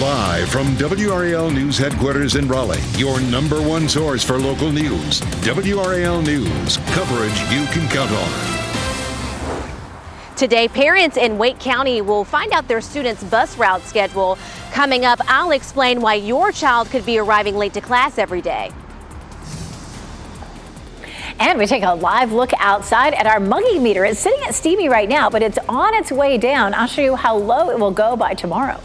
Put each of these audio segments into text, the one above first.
Live from WRAL News Headquarters in Raleigh, your number one source for local news. WRAL News, coverage you can count on. Today, parents in Wake County will find out their students' bus route schedule. Coming up, I'll explain why your child could be arriving late to class every day. And we take a live look outside at our muggy meter. It's sitting at steamy right now, but it's on its way down. I'll show you how low it will go by tomorrow.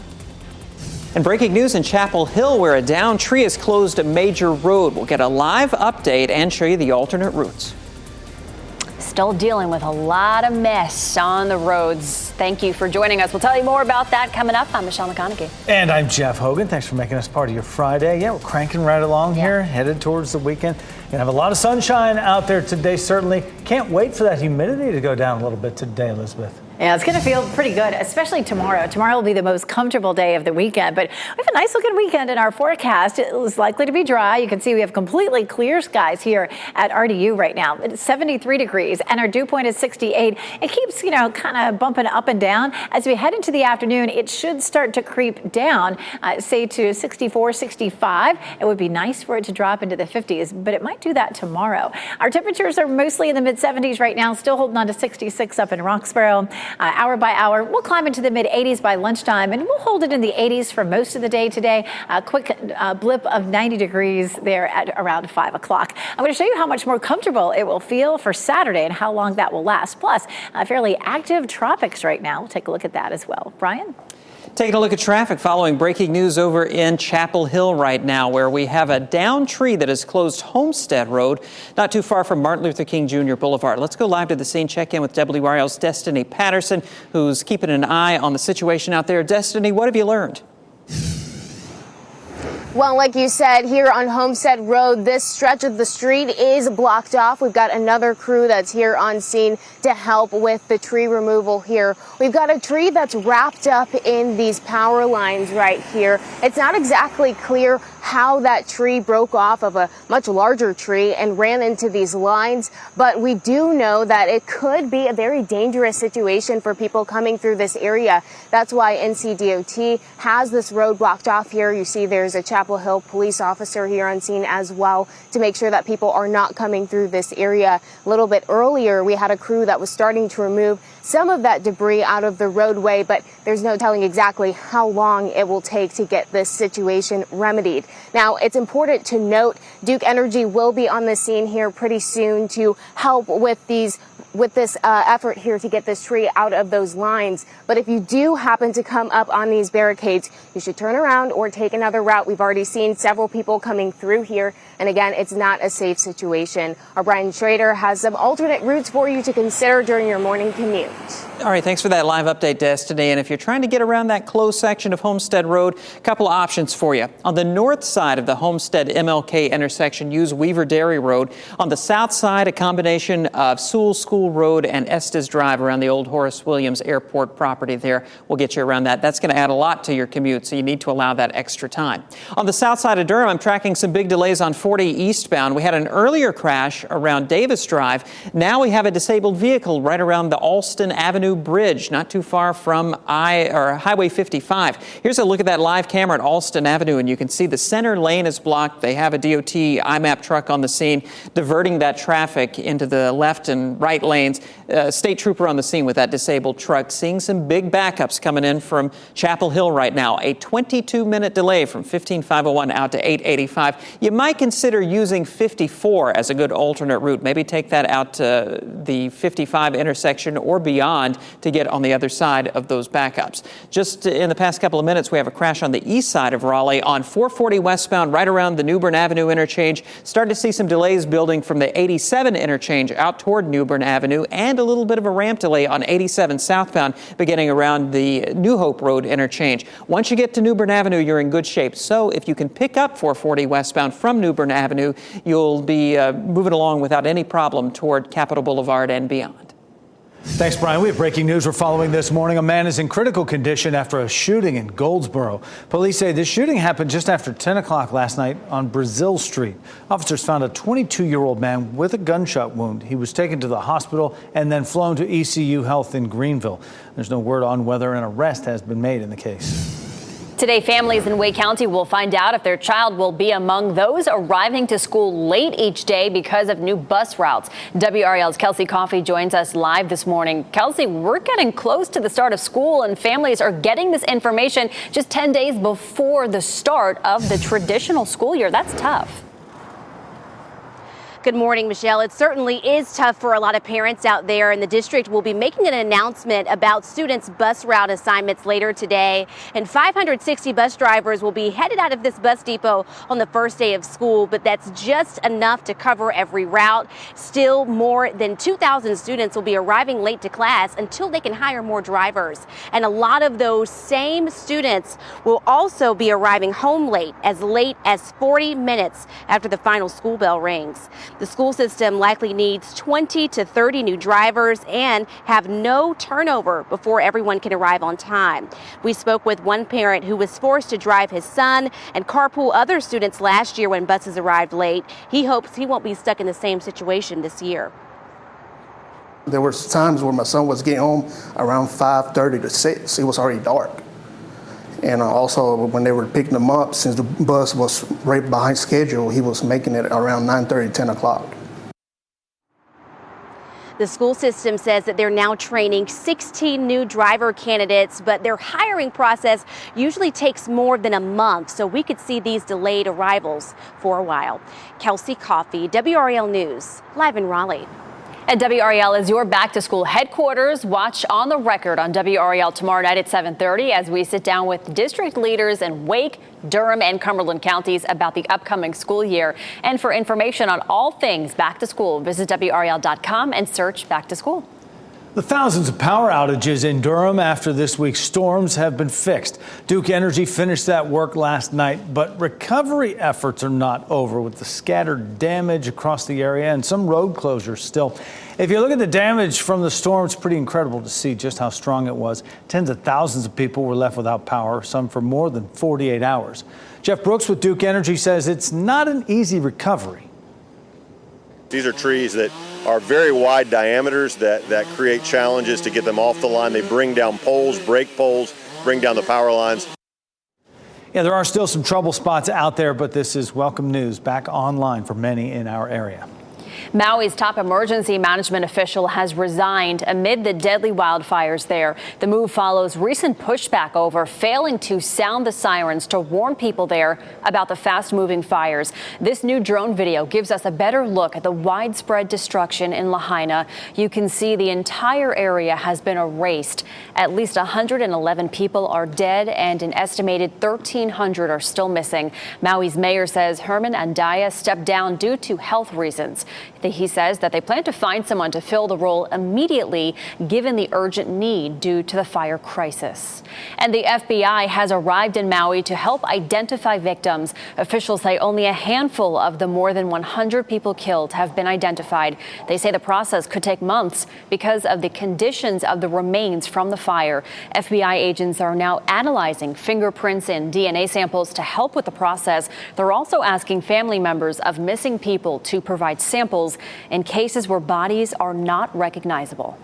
And breaking news in Chapel Hill, where a downed tree has closed a major road. We'll get a live update and show you the alternate routes. Still dealing with a lot of mess on the roads. Thank you for joining us. We'll tell you more about that coming up. I'm Michelle McConaughey. And I'm Jeff Hogan. Thanks for making us part of your Friday. Yeah, we're cranking right along here, headed towards the weekend. Gonna have a lot of sunshine out there today, certainly. Can't wait for that humidity to go down a little bit today, Elizabeth. Yeah, it's going to feel pretty good, especially tomorrow. Tomorrow will be the most comfortable day of the weekend, but we have a nice looking weekend in our forecast. It is likely to be dry. You can see we have completely clear skies here at RDU right now. It's 73 degrees and our dew point is 68. It keeps, kind of bumping up and down. As we head into the afternoon, it should start to creep down, say to 64, 65. It would be nice for it to drop into the 50s, but it might do that tomorrow. Our temperatures are mostly in the mid 70s right now, still holding on to 66 up in Roxborough. Hour by hour, we'll climb into the mid 80s by lunchtime, and we'll hold it in the 80s for most of the day today. A quick blip of 90 degrees there at around 5 o'clock. I'm going to show you how much more comfortable it will feel for Saturday and how long that will last. Plus, fairly active tropics right now. We'll take a look at that as well. Brian? Taking a look at traffic following breaking news over in Chapel Hill right now, where we have a downed tree that has closed Homestead Road, not too far from Martin Luther King Jr. Boulevard. Let's go live to the scene, check in with WRAL's Destiny Patterson, who's keeping an eye on the situation out there. Destiny, what have you learned? Well, like you said, here on Homestead Road, this stretch of the street is blocked off. We've got another crew that's here on scene to help with the tree removal here. We've got a tree that's wrapped up in these power lines right here. It's not exactly clear how that tree broke off of a much larger tree and ran into these lines, but we do know that it could be a very dangerous situation for people coming through this area. That's why NCDOT has this road blocked off here. You see there's a Chapel Hill police officer here on scene as well to make sure that people are not coming through this area. A little bit earlier, we had a crew that was starting to remove some of that debris out of the roadway, but there's no telling exactly how long it will take to get this situation remedied. Now, it's important to note Duke Energy will be on the scene here pretty soon to help with this effort here to get this tree out of those lines. But if you do happen to come up on these barricades, you should turn around or take another route. We've already seen several people coming through here. And again, it's not a safe situation. Our Brian Schrader has some alternate routes for you to consider during your morning commute. All right, thanks for that live update, Destiny. And if you're trying to get around that closed section of Homestead Road, a couple of options for you. On the north side of the Homestead MLK intersection, use Weaver Dairy Road. On the south side, a combination of Sewell School Road and Estes Drive around the old Horace Williams Airport property there. We'll get you around that. That's going to add a lot to your commute, so you need to allow that extra time. On the south side of Durham, I'm tracking some big delays on 40 eastbound. We had an earlier crash around Davis Drive. Now we have a disabled vehicle right around the Alston Avenue Bridge, not too far from Highway 55. Here's a look at that live camera at Alston Avenue, and you can see the center lane is blocked. They have a DOT IMAP truck on the scene, diverting that traffic into the left and right lanes. State trooper on the scene with that disabled truck, seeing some big backups coming in from Chapel Hill right now. A 22-minute delay from 15501 out to 885. You might consider using 54 as a good alternate route. Maybe take that out to the 55 intersection or beyond to get on the other side of those backups. Just in the past couple of minutes, we have a crash on the east side of Raleigh on 440 westbound, right around the New Bern Avenue interchange. Started to see some delays building from the 87 interchange out toward New Bern Avenue, and a little bit of a ramp delay on 87 southbound beginning around the New Hope Road interchange. Once you get to New Bern Avenue, you're in good shape. So if you can pick up 440 westbound from New Bern Avenue, you'll be moving along without any problem toward Capitol Boulevard and beyond. Thanks, Brian. We have breaking news we're following this morning. A man is in critical condition after a shooting in Goldsboro. Police say this shooting happened just after 10 o'clock last night on Brazil Street. Officers found a 22-year-old man with a gunshot wound. He was taken to the hospital and then flown to ECU Health in Greenville. There's no word on whether an arrest has been made in the case. Today, families in Wake County will find out if their child will be among those arriving to school late each day because of new bus routes. WRAL's Kelsey Coffey joins us live this morning. Kelsey, we're getting close to the start of school, and families are getting this information just 10 days before the start of the traditional school year. That's tough. Good morning, Michelle. It certainly is tough for a lot of parents out there, and the district will be making an announcement about students' bus route assignments later today. And 560 bus drivers will be headed out of this bus depot on the first day of school, but that's just enough to cover every route. Still, more than 2,000 students will be arriving late to class until they can hire more drivers. And a lot of those same students will also be arriving home late as 40 minutes after the final school bell rings. The school system likely needs 20 to 30 new drivers and have no turnover before everyone can arrive on time. We spoke with one parent who was forced to drive his son and carpool other students last year when buses arrived late. He hopes he won't be stuck in the same situation this year. There were times where my son was getting home around 5:30 to 6. It was already dark. And also, when they were picking him up, since the bus was right behind schedule, he was making it around 9:30, 10 o'clock. The school system says that they're now training 16 new driver candidates, but their hiring process usually takes more than a month, so we could see these delayed arrivals for a while. Kelsey Coffey, WRAL News, live in Raleigh. And WRAL is your back-to-school headquarters. Watch On the Record on WRAL tomorrow night at 7:30 as we sit down with district leaders in Wake, Durham, and Cumberland counties about the upcoming school year. And for information on all things back to school, visit WRAL.com and search Back to School. The thousands of power outages in Durham after this week's storms have been fixed. Duke Energy finished that work last night, but recovery efforts are not over with the scattered damage across the area and some road closures still. If you look at the damage from the storm, it's pretty incredible to see just how strong it was. Tens of thousands of people were left without power, some for more than 48 hours. Jeff Brooks with Duke Energy says it's not an easy recovery. These are trees that are very wide diameters that create challenges to get them off the line. They bring down poles, break poles, bring down the power lines. Yeah, there are still some trouble spots out there, but this is welcome news back online for many in our area. Maui's top emergency management official has resigned amid the deadly wildfires there. The move follows recent pushback over failing to sound the sirens to warn people there about the fast-moving fires. This new drone video gives us a better look at the widespread destruction in Lahaina. You can see the entire area has been erased. At least 111 people are dead and an estimated 1,300 are still missing. Maui's mayor says Herman Andaya stepped down due to health reasons. He says that they plan to find someone to fill the role immediately, given the urgent need due to the fire crisis. And the FBI has arrived in Maui to help identify victims. Officials say only a handful of the more than 100 people killed have been identified. They say the process could take months because of the conditions of the remains from the fire. FBI agents are now analyzing fingerprints and DNA samples to help with the process. They're also asking family members of missing people to provide samples in cases where bodies are not recognizable.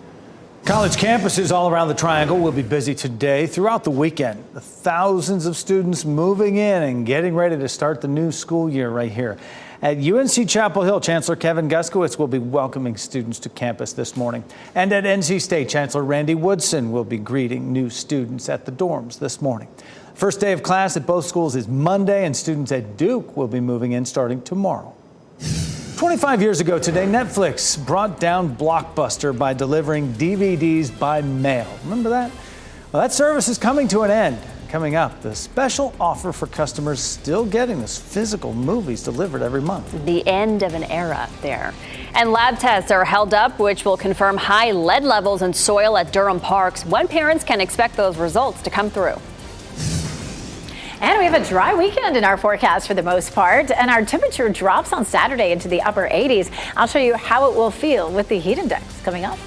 College campuses all around the Triangle will be busy today throughout the weekend. The thousands of students moving in and getting ready to start the new school year right here. At UNC Chapel Hill, Chancellor Kevin Guskowitz will be welcoming students to campus this morning. And at NC State, Chancellor Randy Woodson will be greeting new students at the dorms this morning. First day of class at both schools is Monday, and students at Duke will be moving in starting tomorrow. 25 years ago today, Netflix brought down Blockbuster by delivering DVDs by mail. Remember that? Well, that service is coming to an end. Coming up, the special offer for customers still getting those physical movies delivered every month. The end of an era there. And lab tests are held up, which will confirm high lead levels in soil at Durham parks. When parents can expect those results to come through. And we have a dry weekend in our forecast for the most part, and our temperature drops on Saturday into the upper 80s. I'll show you how it will feel with the heat index coming up.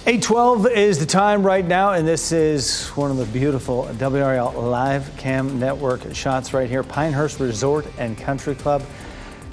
.812 is the time right now, and this is one of the beautiful WRAL live cam network shots right here. Pinehurst Resort and Country Club.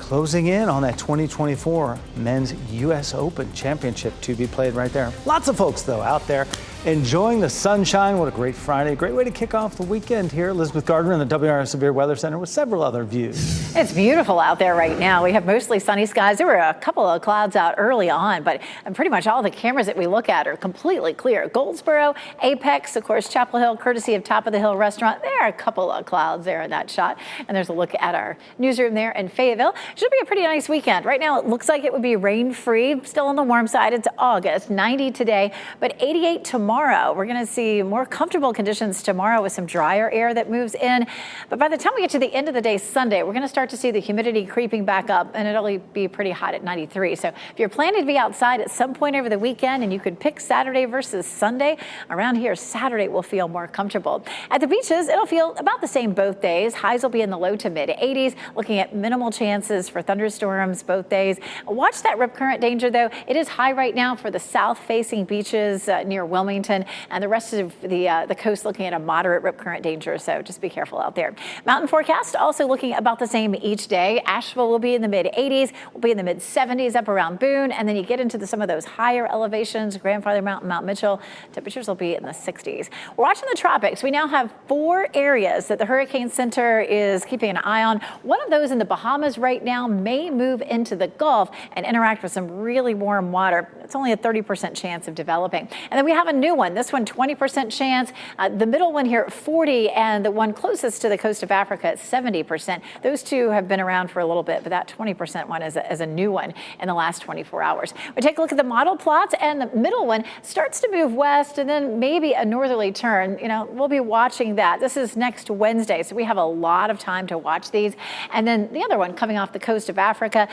closing in on that 2024 Men's U.S. Open Championship to be played right there. Lots of folks, though, out there enjoying the sunshine. What a great Friday. Great way to kick off the weekend here. Elizabeth Gardner in the WRAL Severe Weather Center with several other views. It's beautiful out there right now. We have mostly sunny skies. There were a couple of clouds out early on, but pretty much all the cameras that we look at are completely clear. Goldsboro, Apex, of course, Chapel Hill, courtesy of Top of the Hill Restaurant. There are a couple of clouds there in that shot. And there's a look at our newsroom there in Fayetteville. Should be a pretty nice weekend. Right now, it looks like it would be rain-free. Still on the warm side. It's August, 90 today, but 88 tomorrow. We're going to see more comfortable conditions tomorrow with some drier air that moves in. But by the time we get to the end of the day Sunday, we're going to start to see the humidity creeping back up, and it'll be pretty hot at 93. So if you're planning to be outside at some point over the weekend and you could pick Saturday versus Sunday, around here, Saturday will feel more comfortable. At the beaches, it'll feel about the same both days. Highs will be in the low to mid 80s, looking at minimal chances for thunderstorms both days. Watch that rip current danger, though. It is high right now for the south-facing beaches near Wilmington, and the rest of the coast looking at a moderate rip current danger, so just be careful out there. Mountain forecast also looking about the same each day. Asheville will be in the mid 80s, will be in the mid 70s up around Boone, and then you get into some of those higher elevations, Grandfather Mountain, Mount Mitchell, temperatures will be in the 60s. We're watching the tropics. We now have 4 areas that the Hurricane Center is keeping an eye on. One of those in the Bahamas right now may move into the Gulf and interact with some really warm water. It's only a 30% chance of developing. And then we have a new one. This one, 20% chance. The middle one here, 40, and the one closest to the coast of Africa at 70%. Those two have been around for a little bit, but that 20% one is a new one in the last 24 hours. We take a look at the model plots, and the middle one starts to move west and then maybe a northerly turn. You know, we'll be watching that. This is next Wednesday, so we have a lot of time to watch these. And then the other one coming off the coast of Africa,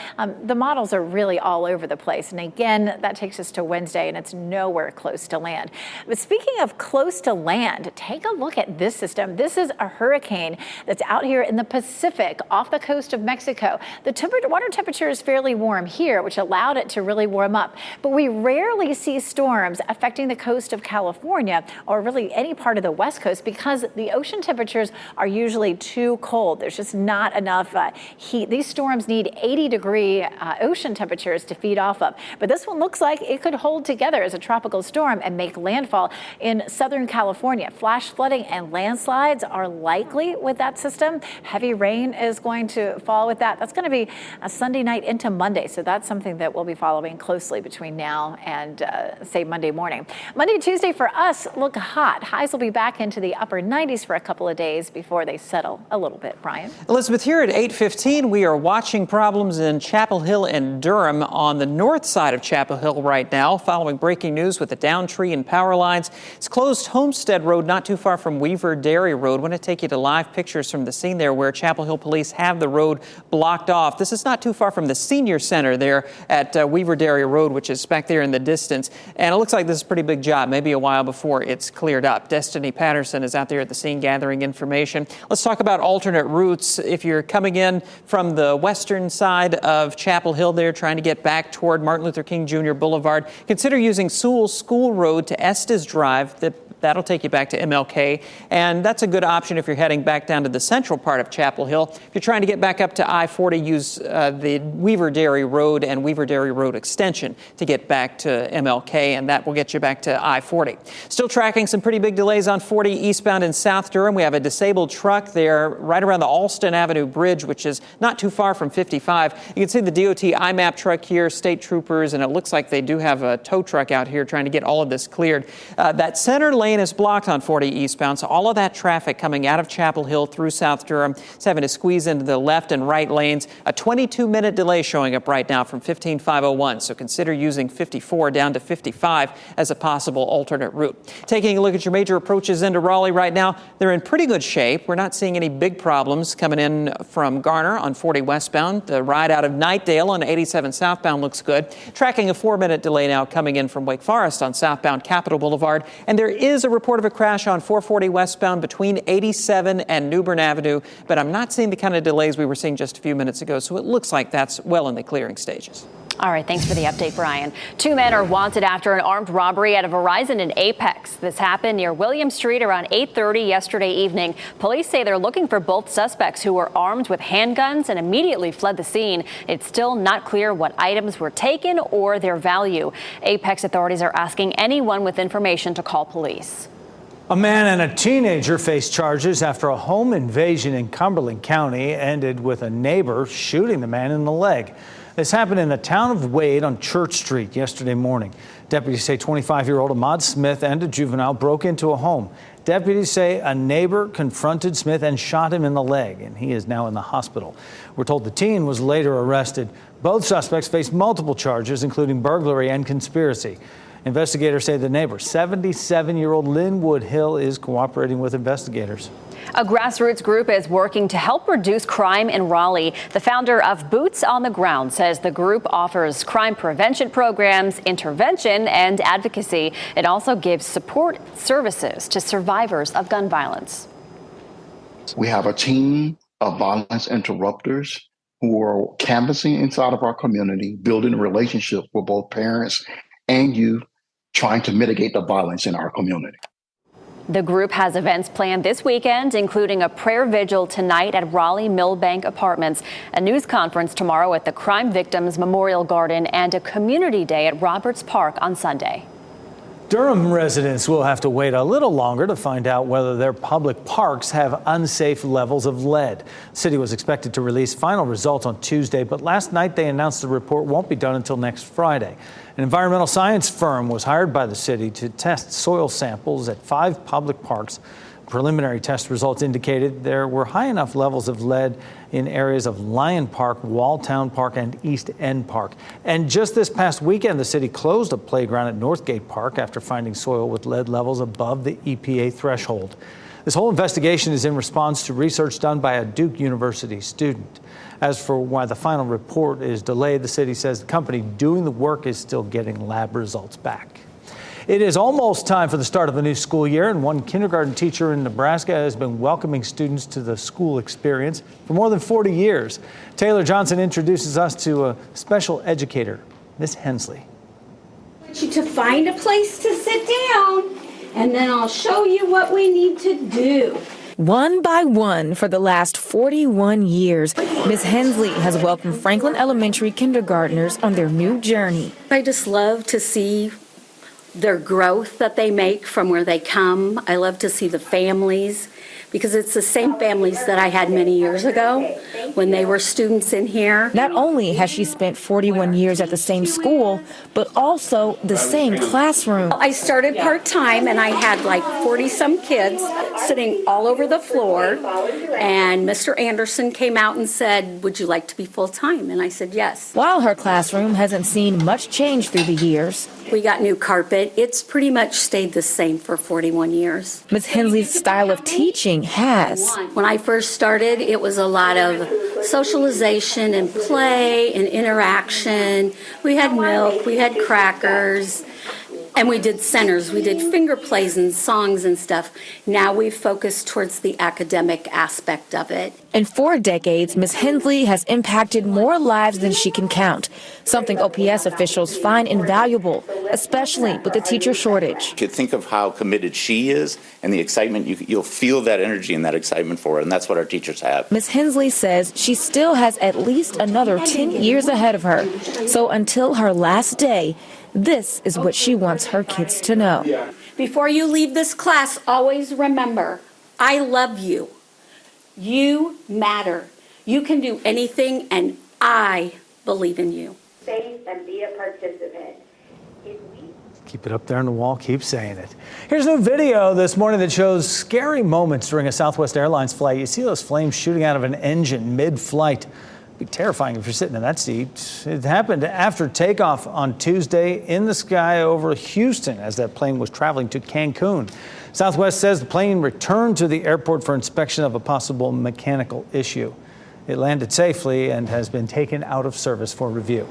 the models are really all over the place. And again, that takes us to Wednesday, and it's nowhere close to land. But speaking of close to land, take a look at this system. This is a hurricane that's out here in the Pacific off the coast of Mexico. The water temperature is fairly warm here, which allowed it to really warm up. But we rarely see storms affecting the coast of California or really any part of the West Coast because the ocean temperatures are usually too cold. There's just not enough heat. These storms need 80-degree ocean temperatures to feed off of. But this one looks like it could hold together as a tropical storm and make landfall in Southern California. Flash flooding and landslides are likely with that system. Heavy rain is going to fall with that. That's going to be a Sunday night into Monday, so that's something that we'll be following closely between now and, say, Monday morning. Monday and Tuesday for us look hot. Highs will be back into the upper 90s for a couple of days before they settle a little bit. Brian? Elizabeth, here at 8:15, we are watching problems in Chapel Hill and Durham on the north side of Chapel Hill right now, following breaking news with the downed tree and power lines. It's closed Homestead Road, not too far from Weaver Dairy Road. I want to take you to live pictures from the scene there where Chapel Hill police have the road blocked off. This is not too far from the senior center there at Weaver Dairy Road, which is back there in the distance. And it looks like this is a pretty big job, maybe a while before it's cleared up. Destiny Patterson is out there at the scene gathering information. Let's talk about alternate routes. If you're coming in from the western side of Chapel Hill there, trying to get back toward Martin Luther King Jr. Boulevard, consider using Sewell School Road to Estes Drive. That'll take you back to MLK, and that's a good option if you're heading back down to the central part of Chapel Hill. If you're trying to get back up to I-40, use the Weaver Dairy Road and Weaver Dairy Road extension to get back to MLK, and that will get you back to I-40. Still tracking some pretty big delays on 40 eastbound in South Durham. We have a disabled truck there right around the Alston Avenue Bridge, which is not too far from 55. You can see the DOT IMAP truck here, state troopers, and it looks like they do have a tow truck out here trying to get all of this cleared. That center lane is blocked on 40 eastbound, so all of that traffic coming out of Chapel Hill through South Durham is having to squeeze into the left and right lanes. A 22-minute delay showing up right now from 15501, so consider using 54 down to 55 as a possible alternate route. Taking a look at your major approaches into Raleigh right now, they're in pretty good shape. We're not seeing any big problems coming in from Garner on 40 westbound. The ride out of Knightdale on 87 southbound looks good. Tracking a 4-minute delay now coming in from Wake Forest on southbound Capitol Boulevard, and there is a report of a crash on 440 westbound between 87 and New Bern Avenue, but I'm not seeing the kind of delays we were seeing just a few minutes ago, so it looks like that's well in the clearing stages. All right, thanks for the update, Brian. 2 men are wanted after an armed robbery at a Verizon in Apex. This happened near William Street around 8:30 yesterday evening. Police say they're looking for both suspects who were armed with handguns and immediately fled the scene. It's still not clear what items were taken or their value. Apex authorities are asking anyone with information to call police. A man and a teenager face charges after a home invasion in Cumberland County ended with a neighbor shooting the man in the leg. This happened in the town of Wade on Church Street yesterday morning. Deputies say 25-year-old Ahmad Smith and a juvenile broke into a home. Deputies say a neighbor confronted Smith and shot him in the leg, and he is now in the hospital. We're told the teen was later arrested. Both suspects face multiple charges, including burglary and conspiracy. Investigators say the neighbor, 77-year-old Linwood Hill, is cooperating with investigators. A grassroots group is working to help reduce crime in Raleigh. The founder of Boots on the Ground says the group offers crime prevention programs, intervention, and advocacy. It also gives support services to survivors of gun violence. We have a team of violence interrupters who are canvassing inside of our community, building a relationship with both parents and youth, trying to mitigate the violence in our community. The group has events planned this weekend, including a prayer vigil tonight at Raleigh Millbank Apartments, a news conference tomorrow at the Crime Victims Memorial Garden, and a community day at Roberts Park on Sunday. Durham residents will have to wait a little longer to find out whether their public parks have unsafe levels of lead. The city was expected to release final results on Tuesday, but last night they announced the report won't be done until next Friday. An environmental science firm was hired by the city to test soil samples at 5 public parks. Preliminary test results indicated there were high enough levels of lead in areas of Lyon Park, Walltown Park, and East End Park. And just this past weekend, the city closed a playground at Northgate Park after finding soil with lead levels above the EPA threshold. This whole investigation is in response to research done by a Duke University student. As for why the final report is delayed, the city says the company doing the work is still getting lab results back. It is almost time for the start of the new school year, and one kindergarten teacher in Nebraska has been welcoming students to the school experience for more than 40 years. Taylor Johnson introduces us to a special educator, Miss Hensley. I want you to find a place to sit down, and then I'll show you what we need to do. One by one, for the last 41 years, Ms. Hensley has welcomed Franklin Elementary kindergartners on their new journey. I just love to see their growth that they make from where they come. I love to see the families, because it's the same families that I had many years ago when they were students in here. Not only has she spent 41 years at the same school, but also the same classroom. I started part-time and I had like 40-some kids sitting all over the floor, and Mr. Anderson came out and said, "Would you like to be full-time?" And I said yes. While her classroom hasn't seen much change through the years, we got new carpet. It's pretty much stayed the same for 41 years. Ms. Hensley's style of teaching has. When I first started, it was a lot of socialization and play and interaction. We had milk, we had crackers, and we did centers. We did finger plays and songs and stuff. Now we've focused towards the academic aspect of it. In 4 decades, Ms. Hensley has impacted more lives than she can count, something OPS officials find invaluable, especially with the teacher shortage. You could think of how committed she is and the excitement. You'll feel that energy and that excitement for her, and that's what our teachers have. Ms. Hensley says she still has at least another 10 years ahead of her. So until her last day, this is what she wants her kids to know. Before you leave this class, always remember, I love you. You matter. You can do anything, and I believe in you. Faith and be a participant. Keep it up there on the wall. Keep saying it. Here's a new video this morning that shows scary moments during a Southwest Airlines flight. You see those flames shooting out of an engine mid-flight. It'd be terrifying if you're sitting in that seat. It happened after takeoff on Tuesday in the sky over Houston as that plane was traveling to Cancun. Southwest says the plane returned to the airport for inspection of a possible mechanical issue. It landed safely and has been taken out of service for review.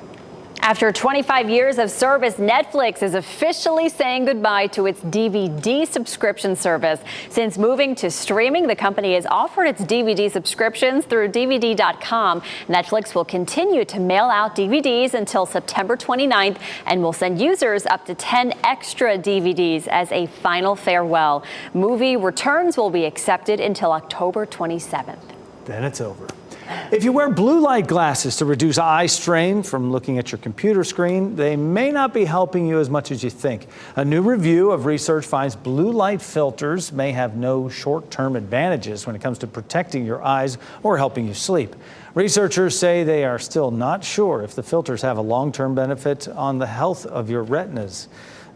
After 25 years of service, Netflix is officially saying goodbye to its DVD subscription service. Since moving to streaming, the company has offered its DVD subscriptions through DVD.com. Netflix will continue to mail out DVDs until September 29th and will send users up to 10 extra DVDs as a final farewell. Movie returns will be accepted until October 27th. Then it's over. If you wear blue light glasses to reduce eye strain from looking at your computer screen, they may not be helping you as much as you think. A new review of research finds blue light filters may have no short-term advantages when it comes to protecting your eyes or helping you sleep. Researchers say they are still not sure if the filters have a long-term benefit on the health of your retinas.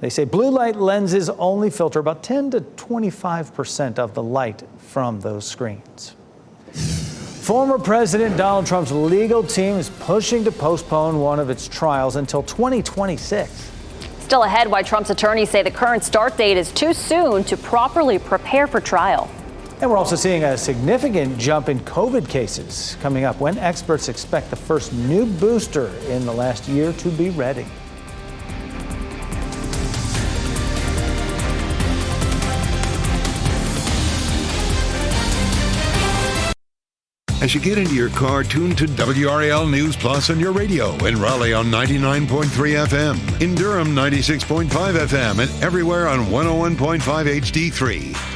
They say blue light lenses only filter about 10 to 25% of the light from those screens. Former President Donald Trump's legal team is pushing to postpone one of its trials until 2026. Still ahead, why Trump's attorneys say the current start date is too soon to properly prepare for trial. And we're also seeing a significant jump in COVID cases coming up when experts expect the first new booster in the last year to be ready. As you get into your car, tune to WRAL News Plus on your radio. In Raleigh on 99.3 FM. In Durham, 96.5 FM. And everywhere on 101.5 HD3.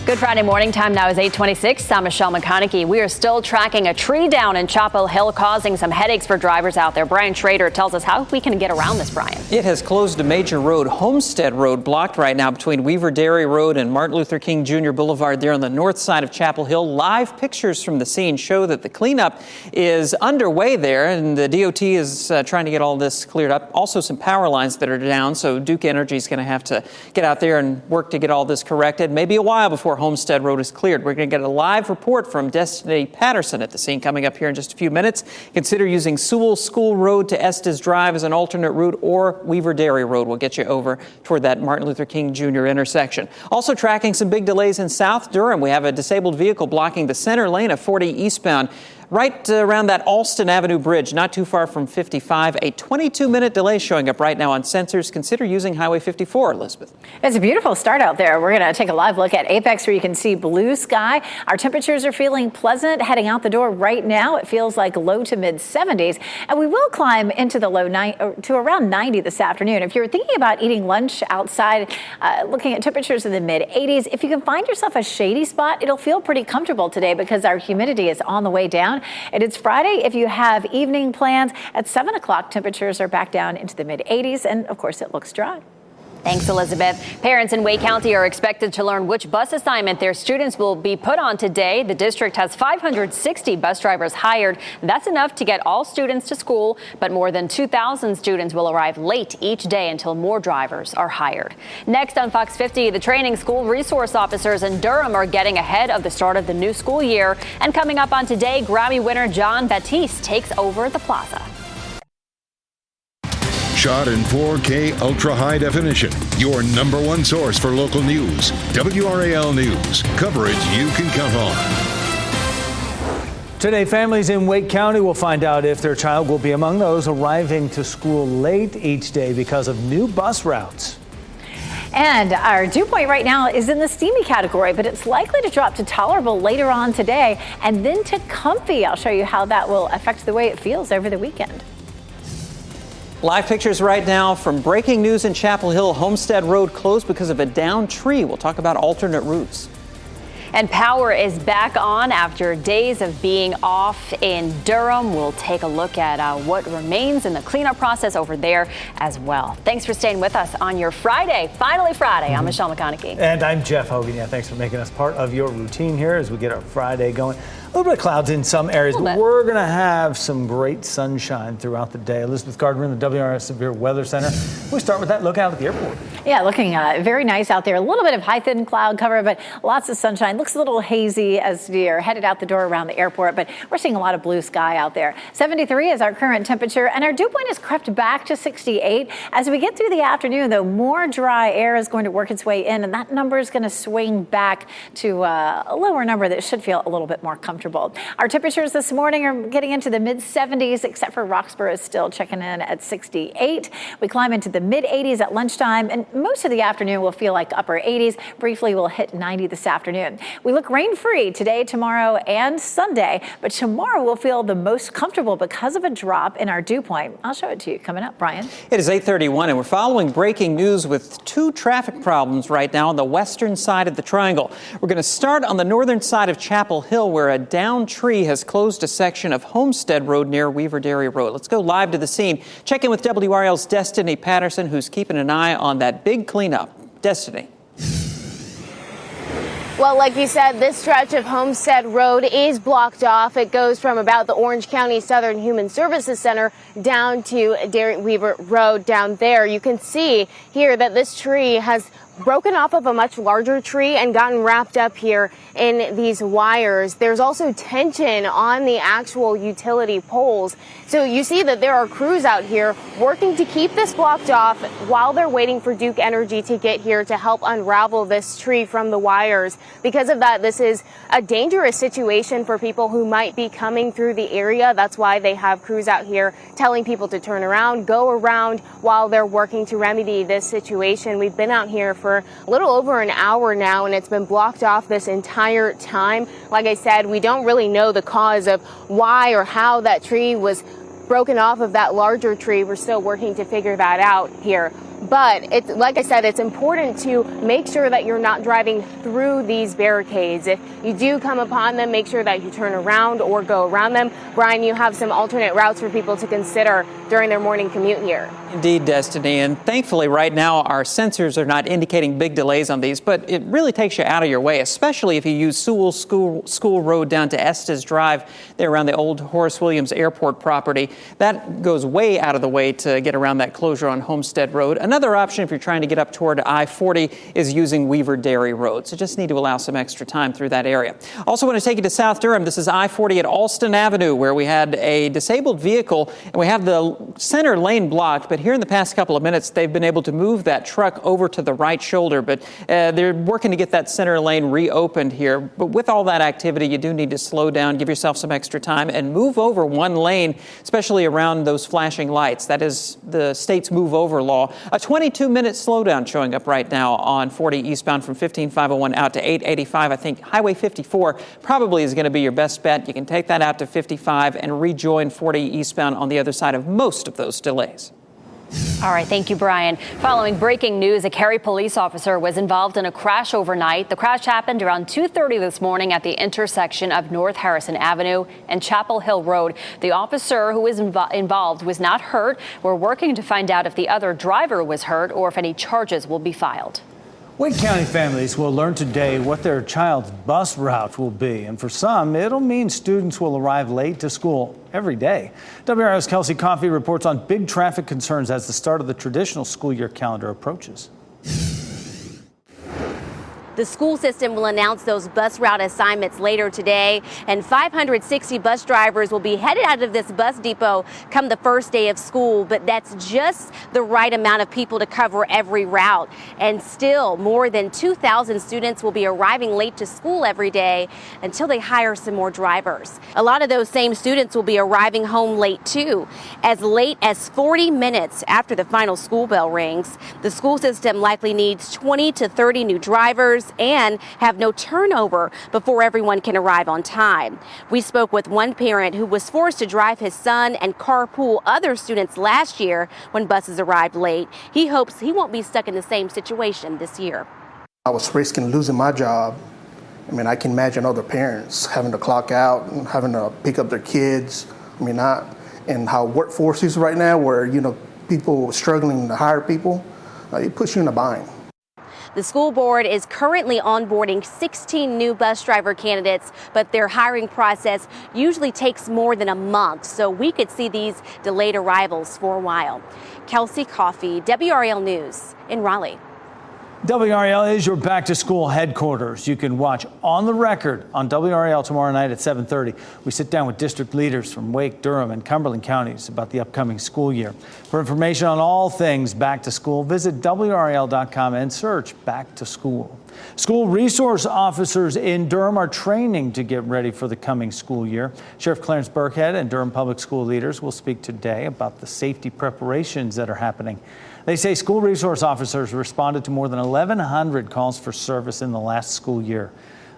Good Friday morning. Time now is 8:26. I'm Michelle McConaughey. We are still tracking a tree down in Chapel Hill, causing some headaches for drivers out there. Brian Schrader tells us how we can get around this, Brian. It has closed a major road, Homestead Road, blocked right now between Weaver Dairy Road and Martin Luther King Jr. Boulevard there on the north side of Chapel Hill. Live pictures from the scene show that the cleanup is underway there, and the DOT is trying to get all this cleared up. Also some power lines that are down, so Duke Energy is going to have to get out there and work to get all this corrected. Maybe a while before Homestead Road is cleared. We're going to get a live report from Destiny Patterson at the scene coming up here in just a few minutes. Consider using Sewell School Road to Estes Drive as an alternate route, or Weaver Dairy Road will get you over toward that Martin Luther King Jr. intersection. Also tracking some big delays in South Durham. We have a disabled vehicle blocking the center lane of 40 eastbound. Right around that Alston Avenue Bridge, not too far from 55. A 22-minute delay showing up right now on sensors. Consider using Highway 54, Elizabeth. It's a beautiful start out there. We're going to take a live look at Apex where you can see blue sky. Our temperatures are feeling pleasant. Heading out the door right now, it feels like low to mid 70s. And we will climb into the low to around 90 this afternoon. If you're thinking about eating lunch outside, looking at temperatures in the mid 80s, if you can find yourself a shady spot, it'll feel pretty comfortable today because our humidity is on the way down. And it's Friday. If you have evening plans at 7 o'clock, temperatures are back down into the mid 80s. And of course, it looks dry. Thanks, Elizabeth. Parents in Wake County are expected to learn which bus assignment their students will be put on today. The district has 560 bus drivers hired. That's enough to get all students to school, but more than 2,000 students will arrive late each day until more drivers are hired. Next on Fox 50, the training school resource officers in Durham are getting ahead of the start of the new school year. And coming up on Today, Grammy winner John Batiste takes over the plaza. Shot in 4K ultra high definition. Your number one source for local news. WRAL News. Coverage you can count on. Today, families in Wake County will find out if their child will be among those arriving to school late each day because of new bus routes. And our dew point right now is in the steamy category, but it's likely to drop to tolerable later on today and then to comfy. I'll show you how that will affect the way it feels over the weekend. Live pictures right now from breaking news in Chapel Hill. Homestead Road closed because of a downed tree. We'll talk about alternate routes. And power is back on after days of being off in Durham. We'll take a look at what remains in the cleanup process over there as well. Thanks for staying with us on your Friday. Finally Friday. I'm Michelle McConaughey. And I'm Jeff Hogan. Yeah, thanks for making us part of your routine here as we get our Friday going. A little bit of clouds in some areas, but we're going to have some great sunshine throughout the day. Elizabeth Gardner in the WRS Severe Weather Center. We start with that look out at the airport. Yeah, looking very nice out there. A little bit of high thin cloud cover, but lots of sunshine. Looks a little hazy as we are headed out the door around the airport, but we're seeing a lot of blue sky out there. 73 is our current temperature, and our dew point has crept back to 68. As we get through the afternoon, though, more dry air is going to work its way in, and that number is going to swing back to a lower number that should feel a little bit more comfortable. Our temperatures this morning are getting into the mid-70s, except for Roxborough is still checking in at 68. We climb into the mid-80s at lunchtime, and most of the afternoon will feel like upper 80s. Briefly, we'll hit 90 this afternoon. We look rain-free today, tomorrow, and Sunday, but tomorrow will feel the most comfortable because of a drop in our dew point. I'll show it to you coming up, Brian. It is 8:31, and we're following breaking news with two traffic problems right now on the western side of the triangle. We're going to start on the northern side of Chapel Hill, where a downed tree has closed a section of Homestead Road near Weaver Dairy Road. Let's go live to the scene. Check in with WRAL's Destiny Patterson, who's keeping an eye on that big cleanup. Destiny. Well, like you said, this stretch of Homestead Road is blocked off. It goes from about the Orange County Southern Human Services Center down to Dairy Weaver Road down there. You can see here that this tree has broken off of a much larger tree and gotten wrapped up here in these wires. There's also tension on the actual utility poles. So you see that there are crews out here working to keep this blocked off while they're waiting for Duke Energy to get here to help unravel this tree from the wires. Because of that, this is a dangerous situation for people who might be coming through the area. That's why they have crews out here telling people to turn around, go around while they're working to remedy this situation. We've been out here for a little over an hour now, and it's been blocked off this entire time. Like I said, we don't really know the cause of why or how that tree was broken off of that larger tree. We're still working to figure that out here. But it's, like I said, it's important to make sure that you're not driving through these barricades. If you do come upon them, make sure that you turn around or go around them. Brian, you have some alternate routes for people to consider during their morning commute here. Indeed, Destiny. And thankfully, right now, our sensors are not indicating big delays on these, but it really takes you out of your way, especially if you use Sewell School Road down to Estes Drive there around the old Horace Williams Airport property. That goes way out of the way to get around that closure on Homestead Road. Another option, if you're trying to get up toward I-40, is using Weaver Dairy Road. So just need to allow some extra time through that area. Also want to take you to South Durham. This is I-40 at Alston Avenue, where we had a disabled vehicle, and we have the center lane blocked. But here in the past couple of minutes, they've been able to move that truck over to the right shoulder. But they're working to get that center lane reopened here. But with all that activity, you do need to slow down, give yourself some extra time, and move over one lane, especially around those flashing lights. That is the state's move over law. A 22-minute slowdown showing up right now on 40 eastbound from 15501 out to 885. I think Highway 54 probably is going to be your best bet. You can take that out to 55 and rejoin 40 eastbound on the other side of most of those delays. All right, thank you, Brian. Following breaking news, a Cary police officer was involved in a crash overnight. The crash happened around 2:30 this morning at the intersection of North Harrison Avenue and Chapel Hill Road. The officer who was involved was not hurt. We're working to find out if the other driver was hurt or if any charges will be filed. Wake County families will learn today what their child's bus route will be. And for some, it'll mean students will arrive late to school every day. WRAL's Kelsey Coffey reports on big traffic concerns as the start of the traditional school year calendar approaches. The school system will announce those bus route assignments later today, and 560 bus drivers will be headed out of this bus depot come the first day of school. But that's just the right amount of people to cover every route. And still, more than 2,000 students will be arriving late to school every day until they hire some more drivers. A lot of those same students will be arriving home late as 40 minutes after the final school bell rings. The school system likely needs 20 to 30 new drivers and have no turnover before everyone can arrive on time. We spoke with one parent who was forced to drive his son and carpool other students last year when buses arrived late. He hopes he won't be stuck in the same situation this year. I was risking losing my job. I mean, I can imagine other parents having to clock out and having to pick up their kids. And how workforce is right now, where, people struggling to hire people, it puts you in a bind. The school board is currently onboarding 16 new bus driver candidates, but their hiring process usually takes more than a month, so we could see these delayed arrivals for a while. Kelsey Coffey, WRAL News in Raleigh. WRAL is your back-to-school headquarters. You can watch On the Record on WRAL tomorrow night at 7:30. We sit down with district leaders from Wake, Durham, and Cumberland counties about the upcoming school year. For information on all things back to school, visit WRAL.com and search Back to School. School resource officers in Durham are training to get ready for the coming school year. Sheriff Clarence Burkhead and Durham public school leaders will speak today about the safety preparations that are happening. They say school resource officers responded to more than 1,100 calls for service in the last school year.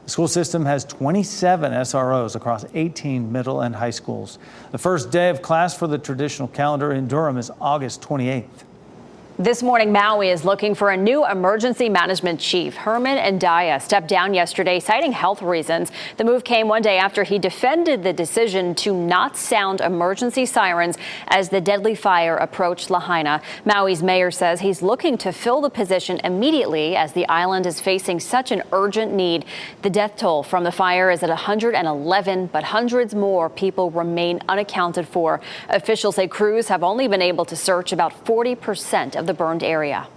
The school system has 27 SROs across 18 middle and high schools. The first day of class for the traditional calendar in Durham is August 28th. This morning, Maui is looking for a new emergency management chief. Herman Andaya stepped down yesterday, citing health reasons. The move came one day after he defended the decision to not sound emergency sirens as the deadly fire approached Lahaina. Maui's mayor says he's looking to fill the position immediately as the island is facing such an urgent need. The death toll from the fire is at 111, but hundreds more people remain unaccounted for. Officials say crews have only been able to search about 40% of the burned area.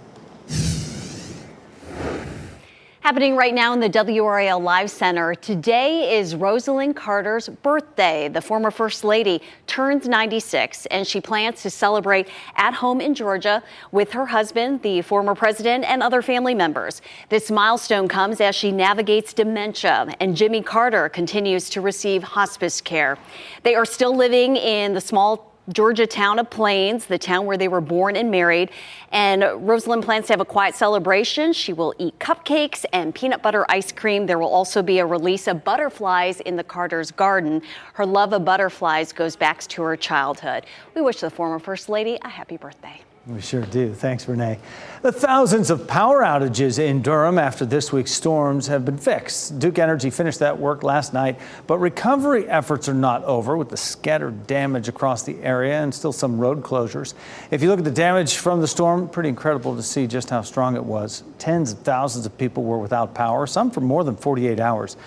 Happening right now in the WRAL Live Center. Today is Rosalind Carter's birthday. The former First Lady turns 96, and she plans to celebrate at home in Georgia with her husband, the former president, and other family members. This milestone comes as she navigates dementia, and Jimmy Carter continues to receive hospice care. They are still living in the small Georgia town of Plains, the town where they were born and married. And Rosalind plans to have a quiet celebration. She will eat cupcakes and peanut butter ice cream. There will also be a release of butterflies in the Carter's garden. Her love of butterflies goes back to her childhood. We wish the former First Lady a happy birthday. We sure do. Thanks, Renee. The thousands of power outages in Durham after this week's storms have been fixed. Duke Energy finished that work last night, but recovery efforts are not over with the scattered damage across the area and still some road closures. If you look at the damage from the storm, pretty incredible to see just how strong it was. Tens of thousands of people were without power, some for more than 48 hours.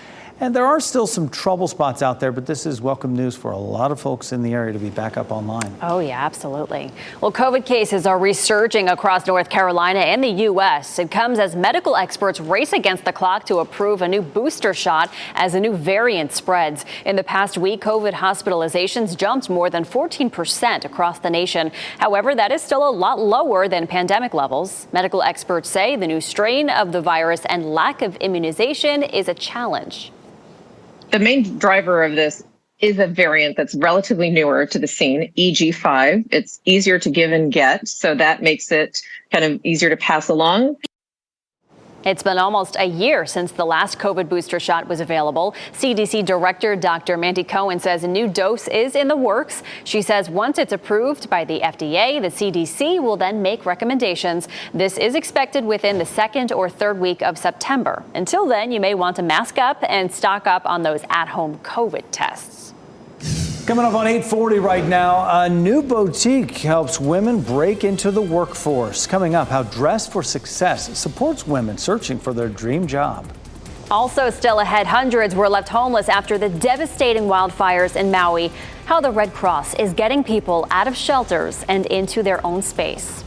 And there are still some trouble spots out there, but this is welcome news for a lot of folks in the area to be back up online. Oh, yeah, absolutely. Well, COVID cases are resurging across North Carolina and the U.S. It comes as medical experts race against the clock to approve a new booster shot as a new variant spreads. In the past week, COVID hospitalizations jumped more than 14% across the nation. However, that is still a lot lower than pandemic levels. Medical experts say the new strain of the virus and lack of immunization is a challenge. The main driver of this is a variant that's relatively newer to the scene, EG5. It's easier to give and get, so that makes it kind of easier to pass along. It's been almost a year since the last COVID booster shot was available. CDC Director Dr. Mandy Cohen says a new dose is in the works. She says once it's approved by the FDA, the CDC will then make recommendations. This is expected within the second or third week of September. Until then, you may want to mask up and stock up on those at-home COVID tests. Coming up on 8:40 right now, a new boutique helps women break into the workforce. Coming up, how Dress for Success supports women searching for their dream job. Also still ahead, hundreds were left homeless after the devastating wildfires in Maui. How the Red Cross is getting people out of shelters and into their own space.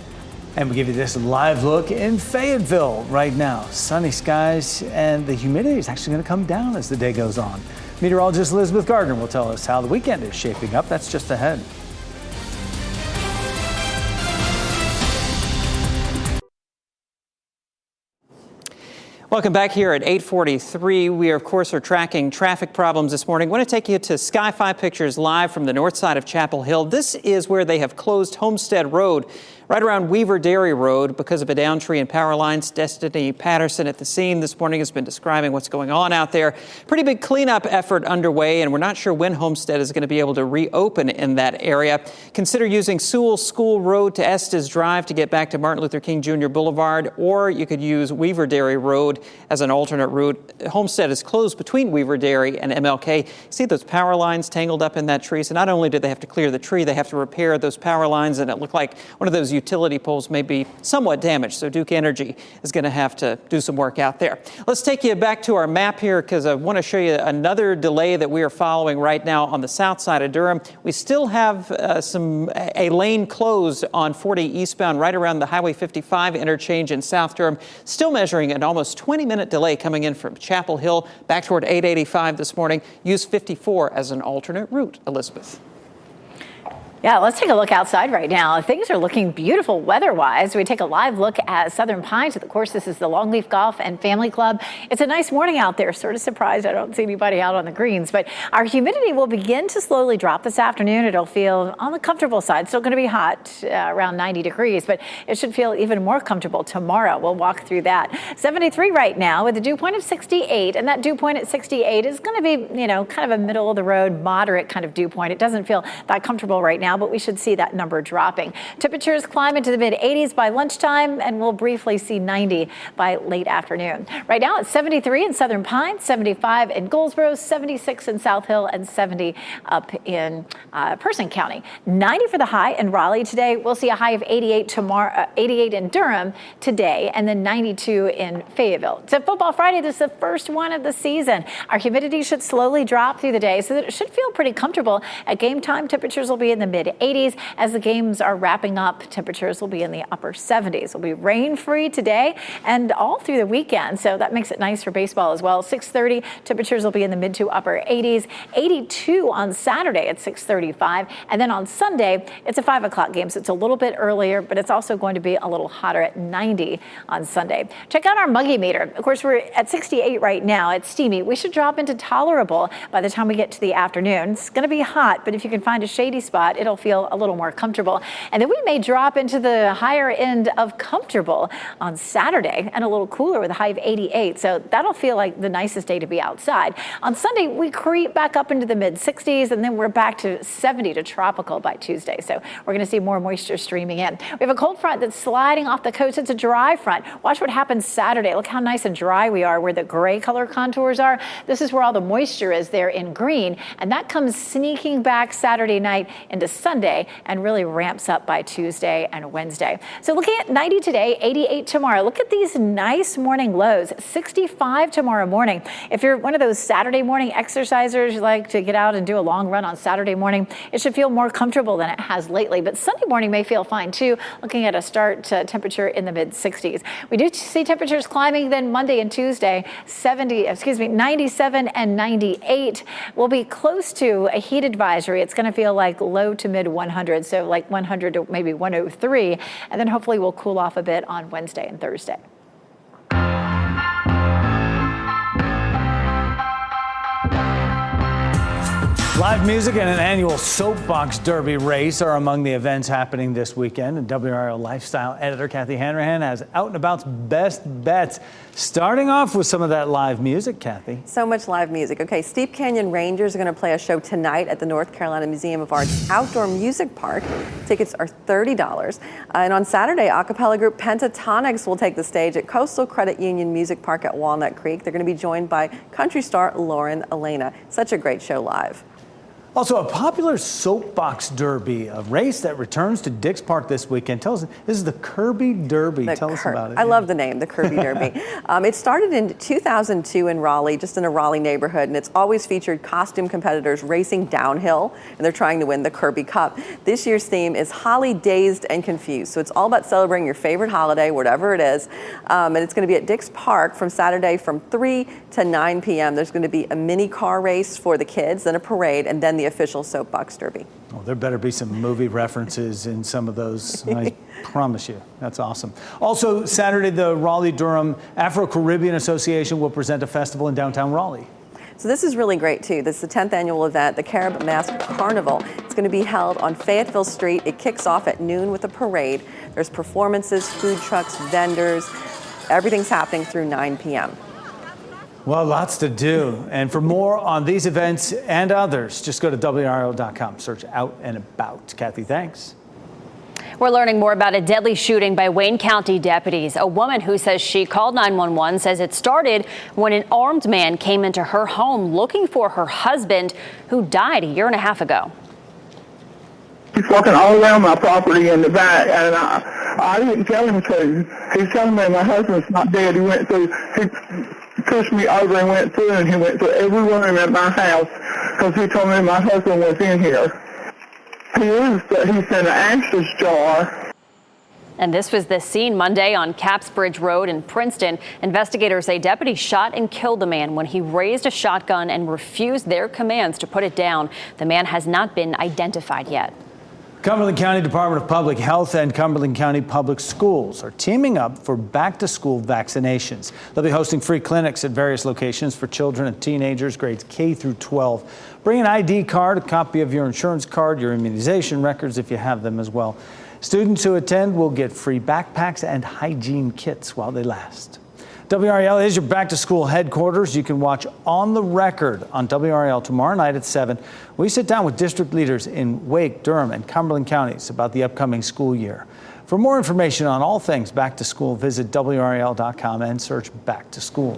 And we give you this live look in Fayetteville right now. Sunny skies, and the humidity is actually going to come down as the day goes on. Meteorologist Elizabeth Gardner will tell us how the weekend is shaping up. That's just ahead. Welcome back here at 8:43. We, of course, are tracking traffic problems this morning. I want to take you to Sky 5 Pictures live from the north side of Chapel Hill. This is where they have closed Homestead Road, right around Weaver Dairy Road, because of a down tree and power lines. Destiny Patterson at the scene this morning has been describing what's going on out there. Pretty big cleanup effort underway, and we're not sure when Homestead is going to be able to reopen in that area. Consider using Sewell School Road to Estes Drive to get back to Martin Luther King Jr. Boulevard, or you could use Weaver Dairy Road as an alternate route. Homestead is closed between Weaver Dairy and MLK. See those power lines tangled up in that tree? So not only do they have to clear the tree, they have to repair those power lines, and it looked like one of those utility poles may be somewhat damaged. So Duke Energy is going to have to do some work out there. Let's take you back to our map here because I want to show you another delay that we are following right now on the south side of Durham. We still have a lane closed on 40 eastbound right around the Highway 55 interchange in South Durham. Still measuring an almost 20-minute delay coming in from Chapel Hill back toward 885 this morning. Use 54 as an alternate route. Elizabeth. Yeah, let's take a look outside right now. Things are looking beautiful weather-wise. We take a live look at Southern Pines. Of course, this is the Longleaf Golf and Family Club. It's a nice morning out there. Sort of surprised I don't see anybody out on the greens, but our humidity will begin to slowly drop this afternoon. It'll feel on the comfortable side. Still going to be hot, around 90 degrees, but it should feel even more comfortable tomorrow. We'll walk through that. 73 right now with a dew point of 68, and that dew point at 68 is going to be, kind of a middle of the road, moderate kind of dew point. It doesn't feel that comfortable right now, but we should see that number dropping. Temperatures climb into the mid-80s by lunchtime, and we'll briefly see 90 by late afternoon. Right now it's 73 in Southern Pines, 75 in Goldsboro, 76 in South Hill, and 70 up in Person County. 90 for the high in Raleigh today. We'll see a high of 88 tomorrow, 88 in Durham today, and then 92 in Fayetteville. It's a Football Friday. This is the first one of the season. Our humidity should slowly drop through the day so that it should feel pretty comfortable. At game time, temperatures will be in the mid-80s. As the games are wrapping up, temperatures will be in the upper 70s. It'll be rain-free today and all through the weekend, so that makes it nice for baseball as well. 6:30, temperatures will be in the mid to upper 80s. 82 on Saturday at 6:35, and then on Sunday, it's a 5 o'clock game, so it's a little bit earlier, but it's also going to be a little hotter at 90 on Sunday. Check out our muggy meter. Of course, we're at 68 right now. It's steamy. We should drop into tolerable by the time we get to the afternoon. It's going to be hot, but if you can find a shady spot, it'll feel a little more comfortable. And then we may drop into the higher end of comfortable on Saturday and a little cooler with a high of 88. So that'll feel like the nicest day to be outside. On Sunday, we creep back up into the mid 60s, and then we're back to 70 to tropical by Tuesday. So we're going to see more moisture streaming in. We have a cold front that's sliding off the coast. It's a dry front. Watch what happens Saturday. Look how nice and dry we are where the gray color contours are. This is where all the moisture is there in green, and that comes sneaking back Saturday night into Sunday and really ramps up by Tuesday and Wednesday. So looking at 90 today, 88 tomorrow. Look at these nice morning lows. 65 tomorrow morning. If you're one of those Saturday morning exercisers, you like to get out and do a long run on Saturday morning, it should feel more comfortable than it has lately. But Sunday morning may feel fine too, looking at a start temperature in the mid 60s. We do see temperatures climbing then Monday and Tuesday, 97 and 98. We'll be close to a heat advisory. It's going to feel like low to mid 100, so like 100 to maybe 103, and then hopefully we'll cool off a bit on Wednesday and Thursday. Live music and an annual soapbox derby race are among the events happening this weekend. And WRAL lifestyle editor Kathy Hanrahan has Out and About's best bets. Starting off with some of that live music, Kathy. So much live music. Okay, Steep Canyon Rangers are going to play a show tonight at the North Carolina Museum of Art's Outdoor Music Park. Tickets are $30. And on Saturday, a cappella group Pentatonics will take the stage at Coastal Credit Union Music Park at Walnut Creek. They're going to be joined by country star Lauren Elena. Such a great show live. Also, a popular soapbox derby, a race that returns to Dix Park this weekend. Tell us, this is the Kirby Derby. Tell us about it. I love the name, the Kirby Derby. It started in 2002 in Raleigh, just in a Raleigh neighborhood, and it's always featured costume competitors racing downhill, and they're trying to win the Kirby Cup. This year's theme is Holly Dazed and Confused, so it's all about celebrating your favorite holiday, whatever it is, and it's going to be at Dix Park from Saturday from 3 to 9 p.m. There's going to be a mini car race for the kids, then a parade, and then the official soapbox derby. Well, there better be some movie references in some of those. I promise you. That's awesome. Also, Saturday, the Raleigh-Durham Afro-Caribbean Association will present a festival in downtown Raleigh. So this is really great too. This is the 10th annual event, the Carib Mask Carnival. It's going to be held on Fayetteville Street. It kicks off at noon with a parade. There's performances, food trucks, vendors. Everything's happening through 9 p.m. Well, lots to do. And for more on these events and others, just go to WRAL.com. Search Out and About. Kathy, thanks. We're learning more about a deadly shooting by Wayne County deputies. A woman who says she called 911 says it started when an armed man came into her home looking for her husband, who died a year and a half ago. He's walking all around my property in the back, and I didn't tell him to. He's telling me my husband's not dead. He pushed me over and went through, and he went through every room in my house because he told me my husband was in here. He's in an ashes jar. And this was the scene Monday on Capsbridge Road in Princeton. Investigators say deputies shot and killed the man when he raised a shotgun and refused their commands to put it down. The man has not been identified yet. Cumberland County Department of Public Health and Cumberland County Public Schools are teaming up for back-to-school vaccinations. They'll be hosting free clinics at various locations for children and teenagers grades K through 12. Bring an ID card, a copy of your insurance card, your immunization records if you have them as well. Students who attend will get free backpacks and hygiene kits while they last. WRAL is your back-to-school headquarters. You can watch On the Record on WRAL tomorrow night at 7. We sit down with district leaders in Wake, Durham, and Cumberland counties about the upcoming school year. For more information on all things back-to-school, visit WRAL.com and search Back to School.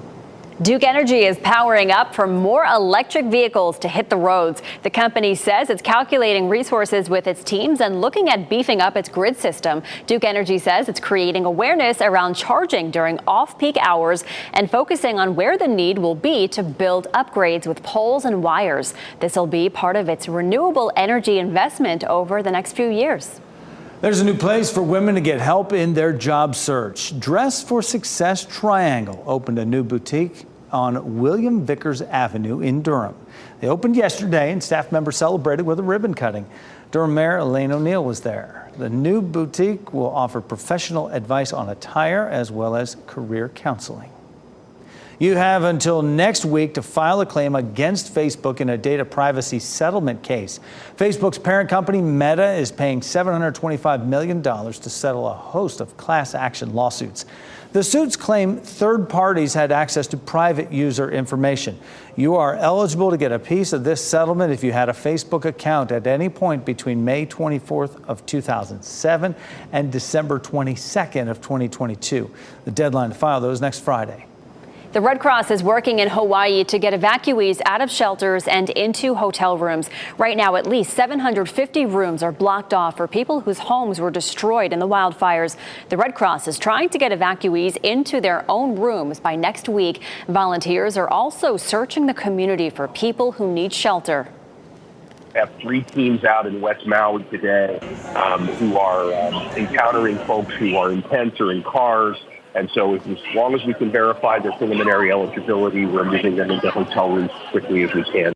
Duke Energy is powering up for more electric vehicles to hit the roads. The company says it's calculating resources with its teams and looking at beefing up its grid system. Duke Energy says it's creating awareness around charging during off-peak hours and focusing on where the need will be to build upgrades with poles and wires. This will be part of its renewable energy investment over the next few years. There's a new place for women to get help in their job search. Dress for Success Triangle opened a new boutique on William Vickers Avenue in Durham. They opened yesterday and staff members celebrated with a ribbon cutting. Durham Mayor Elaine O'Neill was there. The new boutique will offer professional advice on attire as well as career counseling. You have until next week to file a claim against Facebook in a data privacy settlement case. Facebook's parent company, Meta, is paying $725 million to settle a host of class action lawsuits. The suits claim third parties had access to private user information. You are eligible to get a piece of this settlement if you had a Facebook account at any point between May 24th of 2007 and December 22nd of 2022. The deadline to file those next Friday. The Red Cross is working in Hawaii to get evacuees out of shelters and into hotel rooms. Right now, at least 750 rooms are blocked off for people whose homes were destroyed in the wildfires. The Red Cross is trying to get evacuees into their own rooms by next week. Volunteers are also searching the community for people who need shelter. We have 3 teams out in West Maui today who are encountering folks who are in tents or in cars. And so as long as we can verify their preliminary eligibility, we're moving them into hotel rooms as quickly as we can.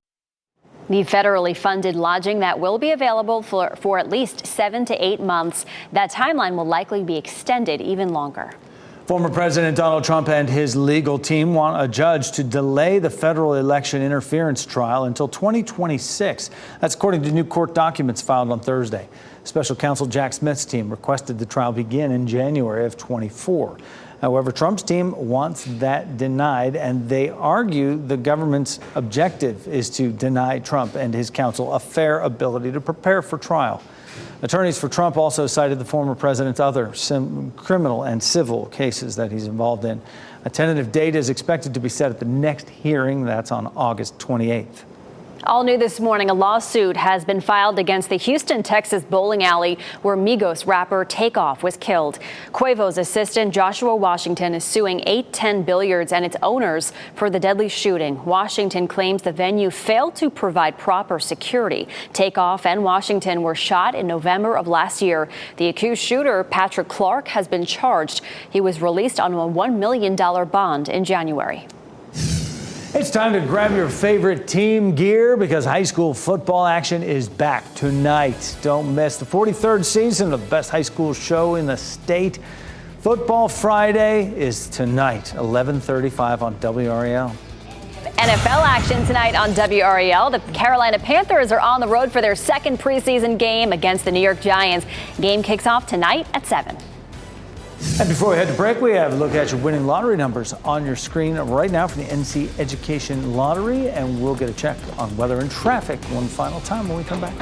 The federally funded lodging that will be available for at least 7 to 8 months. That timeline will likely be extended even longer. Former President Donald Trump and his legal team want a judge to delay the federal election interference trial until 2026. That's according to new court documents filed on Thursday. Special counsel Jack Smith's team requested the trial begin in January of 24. However, Trump's team wants that denied, and they argue the government's objective is to deny Trump and his counsel a fair ability to prepare for trial. Attorneys for Trump also cited the former president's other criminal and civil cases that he's involved in. A tentative date is expected to be set at the next hearing. That's on August 28th. All new this morning, a lawsuit has been filed against the Houston, Texas bowling alley where Migos rapper Takeoff was killed. Quavo's assistant Joshua Washington is suing 810 Billiards and its owners for the deadly shooting. Washington claims the venue failed to provide proper security. Takeoff and Washington were shot in November of last year. The accused shooter, Patrick Clark, has been charged. He was released on a $1 million bond in January. It's time to grab your favorite team gear because high school football action is back tonight. Don't miss the 43rd season of the best high school show in the state. Football Friday is tonight, 11:35 on WRAL. NFL action tonight on WRAL. The Carolina Panthers are on the road for their second preseason game against the New York Giants. Game kicks off tonight at 7. And before we head to break, we have a look at your winning lottery numbers on your screen right now for the NC Education Lottery, and we'll get a check on weather and traffic one final time when we come back.